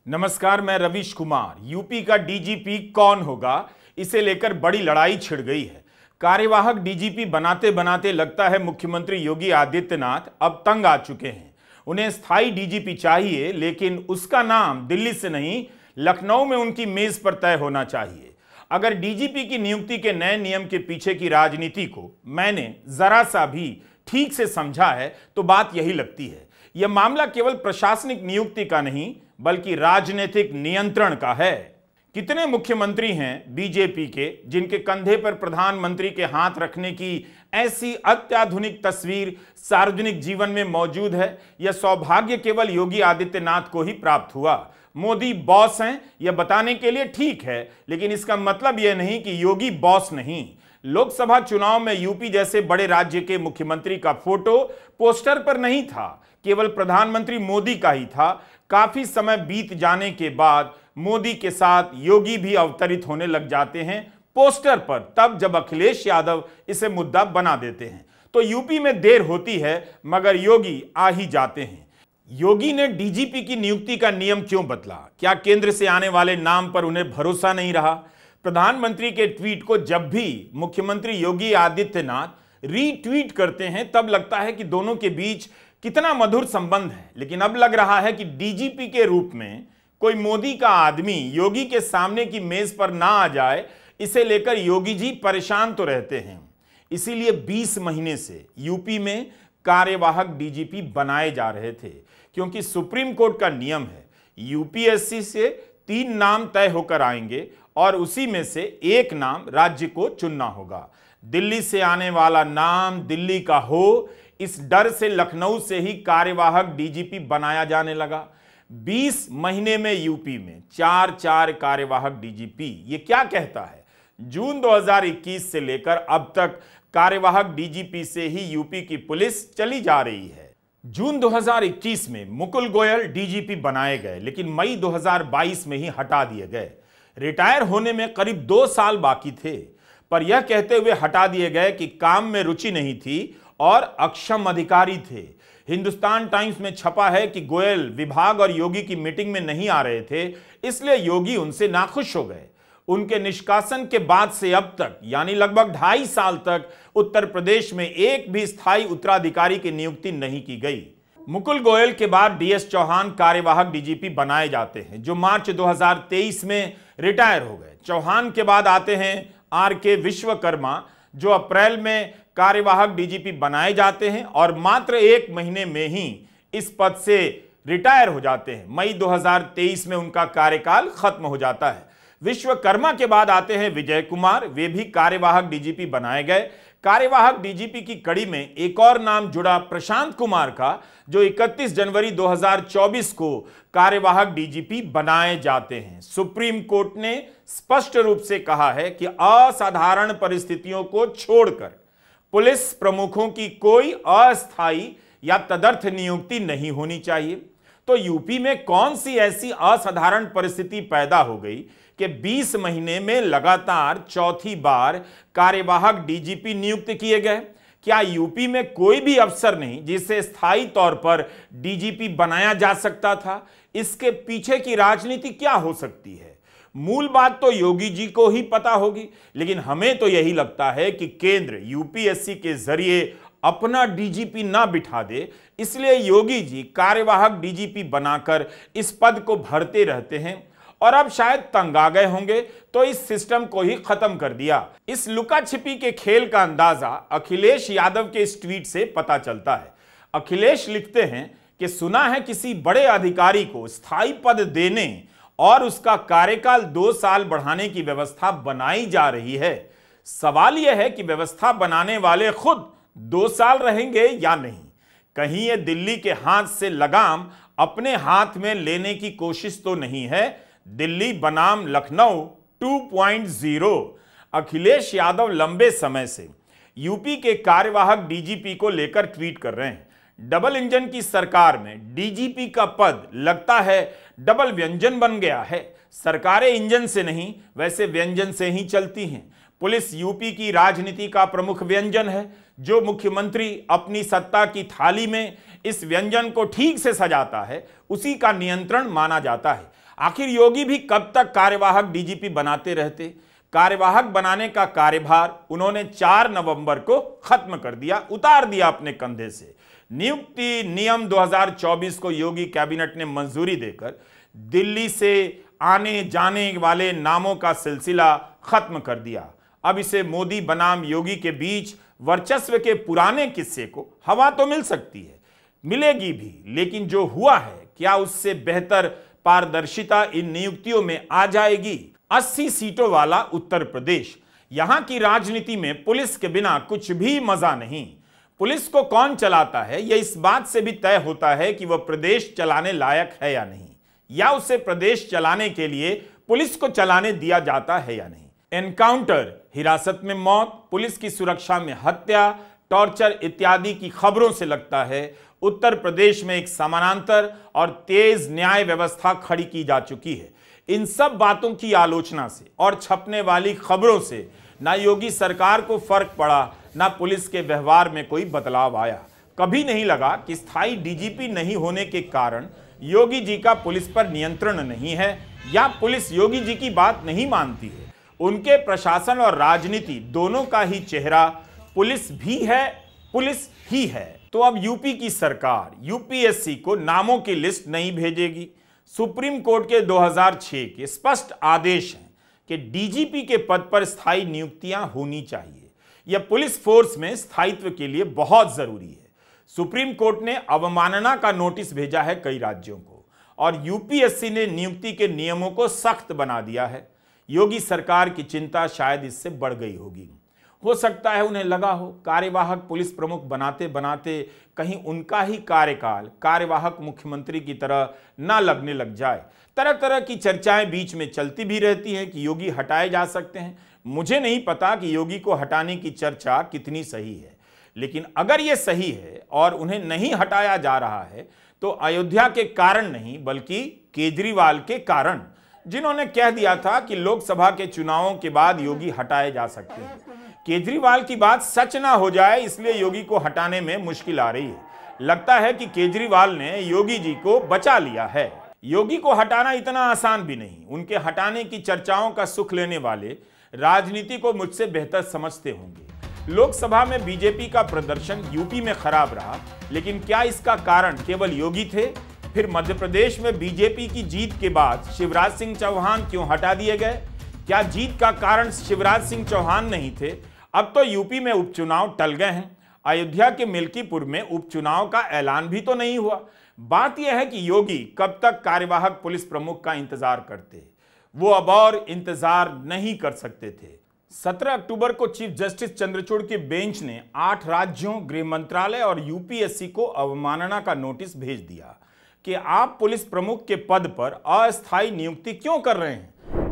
नमस्कार, मैं रवीश कुमार। यूपी का डीजीपी कौन होगा, इसे लेकर बड़ी लड़ाई छिड़ गई है। कार्यवाहक डीजीपी बनाते बनाते लगता है मुख्यमंत्री योगी आदित्यनाथ अब तंग आ चुके हैं। उन्हें स्थायी डीजीपी चाहिए, लेकिन उसका नाम दिल्ली से नहीं, लखनऊ में उनकी मेज पर तय होना चाहिए। अगर डीजीपी की नियुक्ति के नए नियम के पीछे की राजनीति को मैंने जरा सा भी ठीक से समझा है तो बात यही लगती है। यह मामला केवल प्रशासनिक नियुक्ति का नहीं बल्कि राजनीतिक नियंत्रण का है। कितने मुख्यमंत्री हैं बीजेपी के जिनके कंधे पर प्रधानमंत्री के हाथ रखने की ऐसी अत्याधुनिक तस्वीर सार्वजनिक जीवन में मौजूद है। यह सौभाग्य केवल योगी आदित्यनाथ को ही प्राप्त हुआ। मोदी बॉस हैं यह बताने के लिए ठीक है, लेकिन इसका मतलब यह नहीं कि योगी बॉस नहीं। लोकसभा चुनाव में यूपी जैसे बड़े राज्य के मुख्यमंत्री का फोटो पोस्टर पर नहीं था, केवल प्रधानमंत्री मोदी का ही था। काफी समय बीत जाने के बाद मोदी के साथ योगी भी अवतरित होने लग जाते हैं पोस्टर पर, तब जब अखिलेश यादव इसे मुद्दा बना देते हैं तो यूपी में देर होती है, मगर योगी आ ही जाते हैं। योगी ने डीजीपी की नियुक्ति का नियम क्यों बदला? क्या केंद्र से आने वाले नाम पर उन्हें भरोसा नहीं रहा? प्रधानमंत्री के ट्वीट को जब भी मुख्यमंत्री योगी आदित्यनाथ रीट्वीट करते हैं तब लगता है कि दोनों के बीच कितना मधुर संबंध है, लेकिन अब लग रहा है कि डीजीपी के रूप में कोई मोदी का आदमी योगी के सामने की मेज पर ना आ जाए, इसे लेकर योगी जी परेशान तो रहते हैं। इसीलिए 20 महीने से यूपी में कार्यवाहक डीजीपी बनाए जा रहे थे, क्योंकि सुप्रीम कोर्ट का नियम है यूपीएससी से 3 नाम तय होकर आएंगे और उसी में से एक नाम राज्य को चुनना होगा। दिल्ली से आने वाला नाम दिल्ली का हो, इस डर से लखनऊ से ही कार्यवाहक डीजीपी बनाया जाने लगा। 20 महीने में यूपी में 4 कार्यवाहक डीजीपी। ये क्या कहता है? जून 2021 से लेकर अब तक कार्यवाहक डीजीपी से ही यूपी की पुलिस चली जा रही है। जून 2021 में मुकुल गोयल डीजीपी बनाए गए, लेकिन मई 2022 में ही हटा दिए गए। रिटायर होने में करीब 2 साल बाकी थे, पर यह कहते हुए हटा दिए गए कि काम में रुचि नहीं थी और अक्षम अधिकारी थे। हिंदुस्तान टाइम्स में छपा है कि गोयल विभाग और योगी की मीटिंग में नहीं आ रहे थे, इसलिए योगी उनसे नाखुश हो गए। उनके निष्कासन के बाद से अब तक यानी लगभग 2.5 साल तक उत्तर प्रदेश में एक भी स्थायी उत्तराधिकारी की नियुक्ति नहीं की गई। मुकुल गोयल के बाद डीएस चौहान कार्यवाहक डीजीपी बनाए जाते हैं, जो मार्च 2023 में रिटायर हो गए। चौहान के बाद आते हैं आरके विश्वकर्मा, जो अप्रैल में कार्यवाहक डीजीपी बनाए जाते हैं और मात्र 1 महीने में ही इस पद से रिटायर हो जाते हैं। मई 2023 में उनका कार्यकाल खत्म हो जाता है। विश्वकर्मा के बाद आते हैं विजय कुमार, वे भी कार्यवाहक डीजीपी बनाए गए। कार्यवाहक डीजीपी की कड़ी में एक और नाम जुड़ा प्रशांत कुमार का, जो 31 जनवरी 2024 को कार्यवाहक डीजीपी बनाए जाते हैं। सुप्रीम कोर्ट ने स्पष्ट रूप से कहा है कि असाधारण परिस्थितियों को छोड़कर पुलिस प्रमुखों की कोई अस्थायी या तदर्थ नियुक्ति नहीं होनी चाहिए। तो यूपी में कौन सी ऐसी असाधारण परिस्थिति पैदा हो गई कि 20 महीने में लगातार चौथी बार कार्यवाहक डीजीपी नियुक्त किए गए? क्या यूपी में कोई भी अफसर नहीं जिसे स्थायी तौर पर डीजीपी बनाया जा सकता था? इसके पीछे की राजनीति क्या हो सकती है? मूल बात तो योगी जी को ही पता होगी, लेकिन हमें तो यही लगता है कि केंद्र यूपीएससी के जरिए अपना डीजीपी ना बिठा दे, इसलिए योगी जी कार्यवाहक डीजीपी बनाकर इस पद को भरते रहते हैं और अब शायद तंग आ गए होंगे तो इस सिस्टम को ही खत्म कर दिया। इस लुका छिपी के खेल का अंदाजा अखिलेश यादव के इस ट्वीट से पता चलता है। अखिलेश लिखते हैं कि सुना है किसी बड़े अधिकारी को स्थायी पद देने और उसका कार्यकाल 2 साल बढ़ाने की व्यवस्था बनाई जा रही है। सवाल यह है कि व्यवस्था बनाने वाले खुद 2 साल रहेंगे या नहीं? कहीं ये दिल्ली के हाथ से लगाम अपने हाथ में लेने की कोशिश तो नहीं है? दिल्ली बनाम लखनऊ 2.0। अखिलेश यादव लंबे समय से यूपी के कार्यवाहक डीजीपी को लेकर ट्वीट कर रहे हैं। डबल इंजन की सरकार में डीजीपी का पद लगता है डबल व्यंजन बन गया है। सरकारें इंजन से नहीं, वैसे व्यंजन से ही चलती हैं। पुलिस यूपी की राजनीति का प्रमुख व्यंजन है। जो मुख्यमंत्री अपनी सत्ता की थाली में इस व्यंजन को ठीक से सजाता है, उसी का नियंत्रण माना जाता है। आखिर योगी भी कब तक कार्यवाहक डीजीपी बनाते रहते? कार्यवाहक बनाने का कार्यभार उन्होंने 4 नवंबर को खत्म कर दिया, उतार दिया अपने कंधे से। नियुक्ति नियम 2024 को योगी कैबिनेट ने मंजूरी देकर दिल्ली से आने जाने वाले नामों का सिलसिला खत्म कर दिया। अब इसे मोदी बनाम योगी के बीच वर्चस्व के पुराने किस्से को हवा तो मिल सकती है, मिलेगी भी, लेकिन जो हुआ है क्या उससे बेहतर पारदर्शिता इन नियुक्तियों में आ जाएगी? 80 सीटों वाला उत्तर प्रदेश, यहां की राजनीति में पुलिस के बिना कुछ भी मजा नहीं। पुलिस को कौन चलाता है यह इस बात से भी तय होता है कि वह प्रदेश चलाने लायक है या नहीं, या उसे प्रदेश चलाने के लिए पुलिस को चलाने दिया जाता है या नहीं। एनकाउंटर, हिरासत में मौत, पुलिस की सुरक्षा में हत्या, टॉर्चर इत्यादि की खबरों से लगता है उत्तर प्रदेश में एक समानांतर और तेज न्याय व्यवस्था खड़ी की जा चुकी है। इन सब बातों की आलोचना से और छपने वाली खबरों से ना योगी सरकार को फर्क पड़ा, ना पुलिस के व्यवहार में कोई बदलाव आया। कभी नहीं लगा कि स्थायी डीजीपी नहीं होने के कारण योगी जी का पुलिस पर नियंत्रण नहीं है, या पुलिस योगी जी की बात नहीं मानती है। उनके प्रशासन और राजनीति दोनों का ही चेहरा पुलिस भी है, पुलिस ही है। तो अब यूपी की सरकार यूपीएससी को नामों की लिस्ट नहीं भेजेगी। सुप्रीम कोर्ट के 2006 के स्पष्ट आदेश हैं कि डीजीपी के पद पर स्थायी नियुक्तियां होनी चाहिए। यह पुलिस फोर्स में स्थायित्व के लिए बहुत जरूरी है। सुप्रीम कोर्ट ने अवमानना का नोटिस भेजा है कई राज्यों को, और यूपीएससी ने नियुक्ति के नियमों को सख्त बना दिया है। योगी सरकार की चिंता शायद इससे बढ़ गई होगी। हो सकता है उन्हें लगा हो कार्यवाहक पुलिस प्रमुख बनाते बनाते कहीं उनका ही कार्यकाल कार्यवाहक मुख्यमंत्री की तरह ना लगने लग जाए। तरह तरह की चर्चाएं बीच में चलती भी रहती हैं कि योगी हटाए जा सकते हैं। मुझे नहीं पता कि योगी को हटाने की चर्चा कितनी सही है, लेकिन अगर यह सही है और उन्हें नहीं हटाया जा रहा है तो अयोध्या के कारण नहीं बल्कि केजरीवाल के कारण, जिन्होंने कह दिया था कि लोकसभा के चुनावों के बाद योगी हटाए जा सकते हैं। केजरीवाल की बात सच ना हो जाए इसलिए योगी को हटाने में मुश्किल आ रही है। लगता है कि केजरीवाल ने योगी जी को बचा लिया है। योगी को हटाना इतना आसान भी नहीं। उनके हटाने की चर्चाओं का सुख लेने वाले राजनीति को मुझसे बेहतर समझते होंगे। लोकसभा में बीजेपी का प्रदर्शन यूपी में खराब रहा, लेकिन क्या इसका कारण केवल योगी थे? फिर मध्य प्रदेश में बीजेपी की जीत के बाद शिवराज सिंह चौहान क्यों हटा दिए गए? क्या जीत का कारण शिवराज सिंह चौहान नहीं थे? अब तो यूपी में उपचुनाव टल गए हैं। अयोध्या के मिल्कीपुर में उपचुनाव का ऐलान भी तो नहीं हुआ। बात यह है कि योगी कब तक कार्यवाहक पुलिस प्रमुख का इंतजार करते? वो अब और इंतजार नहीं कर सकते थे। 17 अक्टूबर को चीफ जस्टिस चंद्रचूड़ के बेंच ने 8 राज्यों, गृह मंत्रालय और यूपीएससी को अवमानना का नोटिस भेज दिया कि आप पुलिस प्रमुख के पद पर अस्थायी नियुक्ति क्यों कर रहे हैं।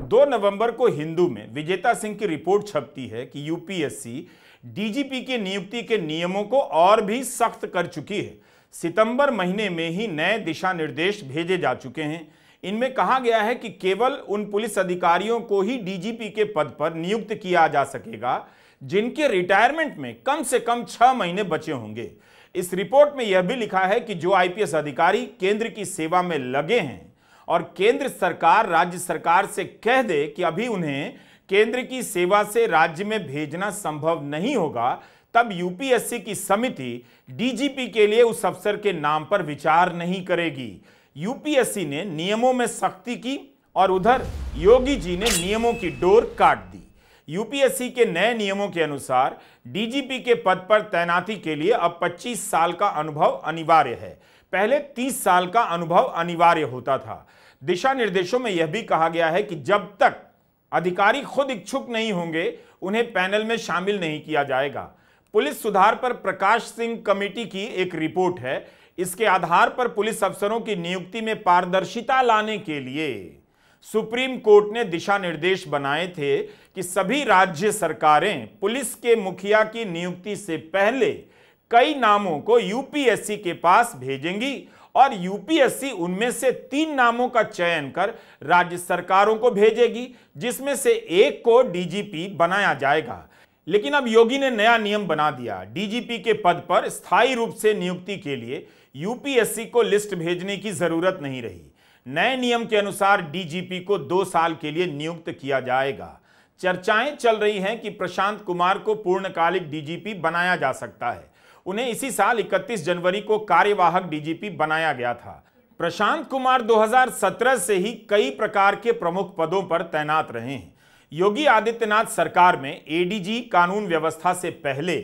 2 नवंबर को हिंदू में विजेता सिंह की रिपोर्ट छपती है कि यूपीएससी डीजीपी की नियुक्ति के नियमों को और भी सख्त कर चुकी है। सितंबर महीने में ही नए दिशा निर्देश भेजे जा चुके हैं। इनमें कहा गया है कि केवल उन पुलिस अधिकारियों को ही डीजीपी के पद पर नियुक्त किया जा सकेगा जिनके रिटायरमेंट में कम से कम 6 महीने बचे होंगे। इस रिपोर्ट में यह भी लिखा है कि जो आईपीएस अधिकारी केंद्र की सेवा में लगे हैं और केंद्र सरकार राज्य सरकार से कह दे कि अभी उन्हें केंद्र की सेवा से राज्य में भेजना संभव नहीं होगा, तब यूपीएससी की समिति डीजीपी के लिए उस अफसर के नाम पर विचार नहीं करेगी। यूपीएससी ने नियमों में सख्ती की और उधर योगी जी ने नियमों की डोर काट दी। यूपीएससी के नए नियमों के अनुसार डीजीपी के पद पर तैनाती के लिए अब 25 साल का अनुभव अनिवार्य है। पहले 30 साल का अनुभव अनिवार्य होता था। दिशा निर्देशों में यह भी कहा गया है कि जब तक अधिकारी खुद इच्छुक नहीं होंगे उन्हें पैनल में शामिल नहीं किया जाएगा। पुलिस सुधार पर प्रकाश सिंह कमेटी की एक रिपोर्ट है। इसके आधार पर पुलिस अफसरों की नियुक्ति में पारदर्शिता लाने के लिए सुप्रीम कोर्ट ने दिशा निर्देश बनाए थे कि सभी राज्य सरकारें पुलिस के मुखिया की नियुक्ति से पहले कई नामों को यूपीएससी के पास भेजेंगी और यूपीएससी उनमें से 3 नामों का चयन कर राज्य सरकारों को भेजेगी, जिसमें से एक को डीजीपी बनाया जाएगा। लेकिन अब योगी ने नया नियम बना दिया। डीजीपी के पद पर स्थायी रूप से नियुक्ति के लिए यूपीएससी को लिस्ट भेजने की जरूरत नहीं रही। नए नियम के अनुसार डीजीपी को 2 साल के लिए नियुक्त किया जाएगा। चर्चाएं चल रही हैं कि प्रशांत कुमार को पूर्णकालिक डीजीपी बनाया जा सकता है। उन्हें इसी साल 31 जनवरी को कार्यवाहक डीजीपी बनाया गया था। प्रशांत कुमार 2017 से ही कई प्रकार के प्रमुख पदों पर तैनात रहे हैं। योगी आदित्यनाथ सरकार में एडीजी कानून व्यवस्था से पहले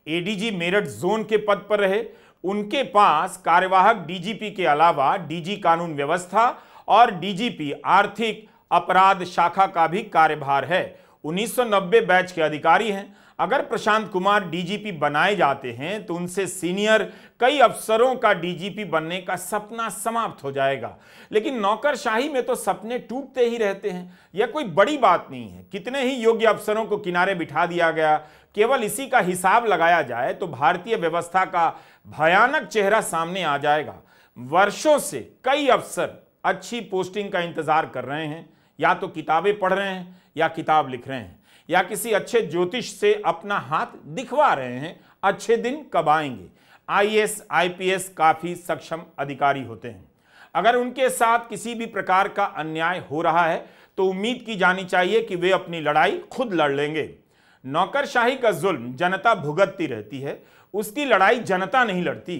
एडीजी मेरठ जोन के पद पर रहे। उनके पास कार्यवाहक डीजीपी के अलावा डीजी कानून व्यवस्था और डीजीपी आर्थिक अपराध शाखा का भी कार्यभार है। 1990 बैच के अधिकारी हैं। अगर प्रशांत कुमार डीजीपी बनाए जाते हैं तो उनसे सीनियर कई अफसरों का डीजीपी बनने का सपना समाप्त हो जाएगा। लेकिन नौकरशाही में तो सपने टूटते ही रहते हैं। यह कोई बड़ी बात नहीं है। कितने ही योग्य अफसरों को किनारे बिठा दिया गया। केवल इसी का हिसाब लगाया जाए तो भारतीय व्यवस्था का भयानक चेहरा सामने आ जाएगा। वर्षों से कई अफसर अच्छी पोस्टिंग का इंतजार कर रहे हैं। या तो किताबें पढ़ रहे हैं या किताब लिख रहे हैं या किसी अच्छे ज्योतिष से अपना हाथ दिखवा रहे हैं अच्छे दिन कब आएंगे। आईएएस आईपीएस काफी सक्षम अधिकारी होते हैं। अगर उनके साथ किसी भी प्रकार का अन्याय हो रहा है तो उम्मीद की जानी चाहिए कि वे अपनी लड़ाई खुद लड़ लेंगे। नौकरशाही का जुल्म जनता भुगतती रहती है, उसकी लड़ाई जनता नहीं लड़ती।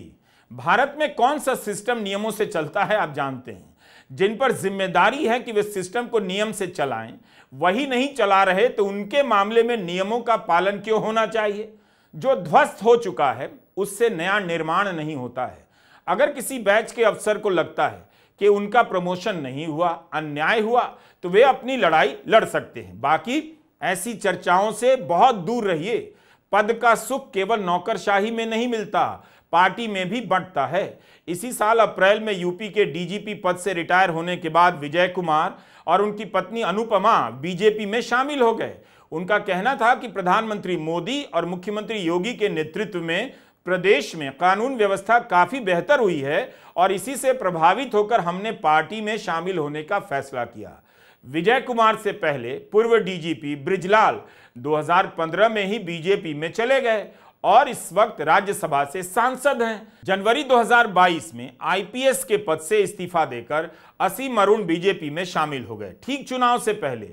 भारत में कौन सा सिस्टम नियमों से चलता है आप जानते हैं। जिन पर जिम्मेदारी है कि वे सिस्टम को नियम से चलाएं, वही नहीं चला रहे तो उनके मामले में नियमों का पालन क्यों होना चाहिए। जो ध्वस्त हो चुका है उससे नया निर्माण नहीं होता है। अगर किसी बैच के अफसर को लगता है कि उनका प्रमोशन नहीं हुआ, अन्याय हुआ, तो वे अपनी लड़ाई लड़ सकते हैं। बाकी ऐसी चर्चाओं से बहुत दूर रहिए। पद का सुख केवल नौकरशाही में नहीं मिलता, पार्टी में भी बंटता है। इसी साल अप्रैल में यूपी के डीजीपी पद से रिटायर होने के बाद विजय कुमार और उनकी पत्नी अनुपमा बीजेपी में शामिल हो गए। उनका कहना था कि प्रधानमंत्री मोदी और मुख्यमंत्री योगी के नेतृत्व में प्रदेश में कानून व्यवस्था काफी बेहतर हुई है और इसी से प्रभावित होकर हमने पार्टी में शामिल होने का फैसला किया। विजय कुमार से पहले पूर्व डीजीपी बृजलाल 2015 में ही बीजेपी में चले गए और इस वक्त राज्यसभा से सांसद हैं। जनवरी 2022 में आईपीएस के पद से इस्तीफा देकर असीम अरुण बीजेपी में शामिल हो गए। ठीक चुनाव से पहले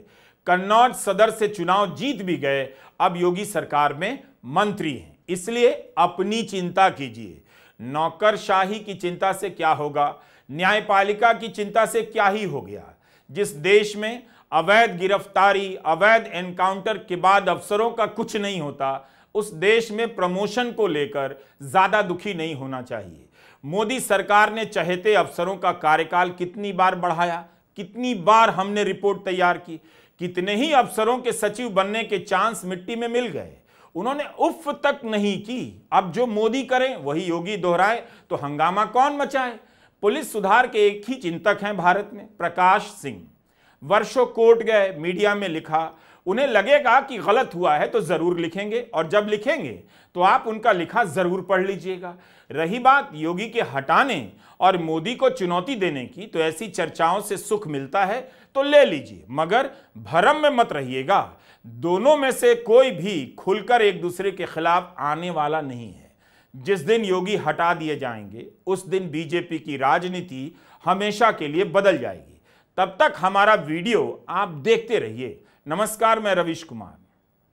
कन्नौज सदर से चुनाव जीत भी गए। अब योगी सरकार में मंत्री हैं। इसलिए अपनी चिंता कीजिए। नौकरशाही की चिंता से क्या होगा, न्यायपालिका की चिंता से क्या ही हो गया। जिस देश में अवैध गिरफ्तारी, अवैध एनकाउंटर के बाद अफसरों का कुछ नहीं होता, उस देश में प्रमोशन को लेकर ज्यादा दुखी नहीं होना चाहिए। मोदी सरकार ने चहेते अफसरों का कार्यकाल कितनी बार बढ़ाया, कितनी बार हमने रिपोर्ट तैयार की, कितने ही अफसरों के सचिव बनने के चांस मिट्टी में मिल गए, उन्होंने उफ तक नहीं की। अब जो मोदी करें वही योगी दोहराए तो हंगामा कौन मचाए। पुलिस सुधार के एक ही चिंतक हैं भारत में, प्रकाश सिंह। वर्षों कोर्ट गए, मीडिया में लिखा। उन्हें लगेगा कि गलत हुआ है तो जरूर लिखेंगे और जब लिखेंगे तो आप उनका लिखा जरूर पढ़ लीजिएगा। रही बात योगी के हटाने और मोदी को चुनौती देने की, तो ऐसी चर्चाओं से सुख मिलता है तो ले लीजिए, मगर भरम में मत रहिएगा। दोनों में से कोई भी खुलकर एक दूसरे के खिलाफ आने वाला नहीं है। जिस दिन योगी हटा दिए जाएंगे उस दिन बीजेपी की राजनीति हमेशा के लिए बदल जाएगी। तब तक हमारा वीडियो आप देखते रहिए। नमस्कार, मैं रवीश कुमार।